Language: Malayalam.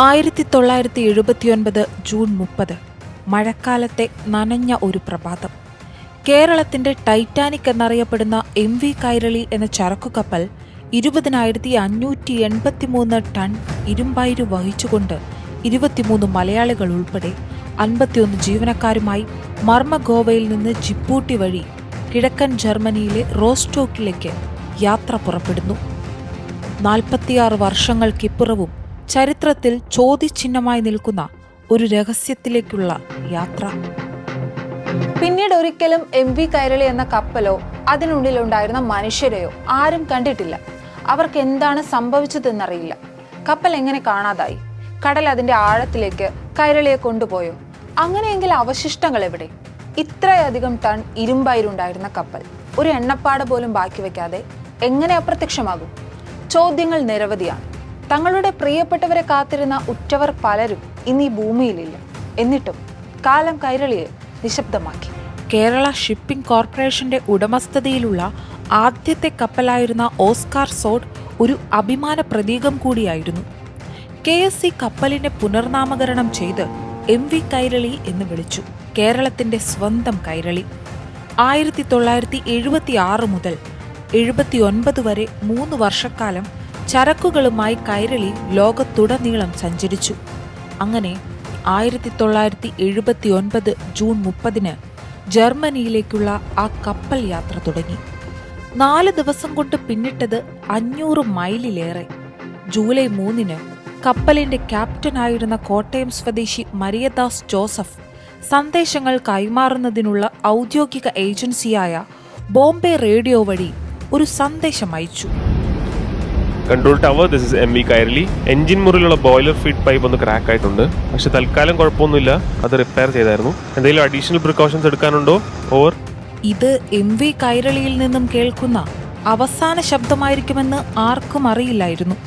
1979 ജൂൺ 30 മഴക്കാലത്തെ നനഞ്ഞ ഒരു പ്രഭാതം. കേരളത്തിന്റെ ടൈറ്റാനിക് എന്നറിയപ്പെടുന്ന MV കൈരളി എന്ന ചരക്കുകപ്പൽ 20,583 ടൺ ഇരുമ്പായിരു വഹിച്ചുകൊണ്ട് 23 മലയാളികൾ ഉൾപ്പെടെ 51 ജീവനക്കാരുമായി മർമഗോവയിൽ നിന്ന് ജിബൂട്ടി വഴി കിഴക്കൻ ജർമ്മനിയിലെ റോസ്റ്റോക്കിലേക്ക് യാത്ര പുറപ്പെടുന്നു. 46 വർഷങ്ങൾക്കിപ്പുറവും ചരിത്രത്തിൽ ചോദ്യചിഹ്നമായി നിൽക്കുന്ന ഒരു രഹസ്യത്തിലേക്കുള്ള യാത്ര. പിന്നീട് ഒരിക്കലും MV കൈരളി എന്ന കപ്പലോ അതിനുള്ളിലുണ്ടായിരുന്ന മനുഷ്യരെയോ ആരും കണ്ടിട്ടില്ല. അവർക്ക് എന്താണ് സംഭവിച്ചതെന്നറിയില്ല. കപ്പൽ എങ്ങനെ കാണാതായി? കടൽ അതിന്റെ ആഴത്തിലേക്ക് കൈരളിയെ കൊണ്ടുപോയോ? അങ്ങനെയെങ്കിൽ അവശിഷ്ടങ്ങൾ എവിടെ? ഇത്രയധികം ടൺ ഇരുമ്പായിരുണ്ടായിരുന്ന കപ്പൽ ഒരു എണ്ണപ്പാട പോലും ബാക്കി വെക്കാതെ എങ്ങനെ അപ്രത്യക്ഷമാകും? ചോദ്യങ്ങൾ നിരവധിയാണ്. തങ്ങളുടെ പ്രിയപ്പെട്ടവരെ കാത്തിരുന്ന ഉറ്റവർ പലരും ഇന്ന് ഈ ഭൂമിയിലില്ല. എന്നിട്ടും കാലം കൈരളിയെ നിശബ്ദമാക്കി. കേരള ഷിപ്പിംഗ് കോർപ്പറേഷന്റെ ഉടമസ്ഥതയിലുള്ള ആദ്യത്തെ കപ്പലായിരുന്ന ഓസ്കാർ സോഡ് ഒരു അഭിമാന പ്രതീകം കൂടിയായിരുന്നു. KSC കപ്പലിനെ പുനർനാമകരണം ചെയ്ത് MV കൈരളി എന്ന് വിളിച്ചു. കേരളത്തിന്റെ സ്വന്തം കൈരളി. 1976 മുതൽ 79 വരെ 3 വർഷക്കാലം ചരക്കുകളുമായി കൈരളി ലോകത്തുടനീളം സഞ്ചരിച്ചു. അങ്ങനെ 1979 ജൂൺ 30 ജർമ്മനിയിലേക്കുള്ള ആ കപ്പൽ യാത്ര തുടങ്ങി. 4 ദിവസം കൊണ്ട് പിന്നിട്ടത് 500 മൈലിലേറെ. ജൂലൈ 3 കപ്പലിന്റെ ക്യാപ്റ്റനായിരുന്ന കോട്ടയം സ്വദേശി മരിയദാസ് ജോസഫ് സന്ദേശങ്ങൾ കൈമാറുന്നതിനുള്ള ഔദ്യോഗിക ഏജൻസിയായ ബോംബെ റേഡിയോ വഴി ഒരു സന്ദേശം അയച്ചു. Control tower, this is MV Kairali. Engine മുറിയിലുള്ള ബോയിലർ ഫീഡ് പൈപ്പ് ഒന്ന് ക്രാക്ക് ആയിട്ടുണ്ട്. പക്ഷെ തൽക്കാലം കുഴപ്പമൊന്നുമില്ല, അത് റിപ്പയർ ചെയ്തായിരുന്നു. എന്തെങ്കിലും അഡീഷണൽ പ്രിക്കോഷൻസ് എടുക്കാനുണ്ടോ? ഓവർ. ഇത് MV കൈരളിയിൽ നിന്നും കേൾക്കുന്ന അവസാന ശബ്ദമായിരിക്കുമെന്ന് ആർക്കും അറിയില്ലായിരുന്നു.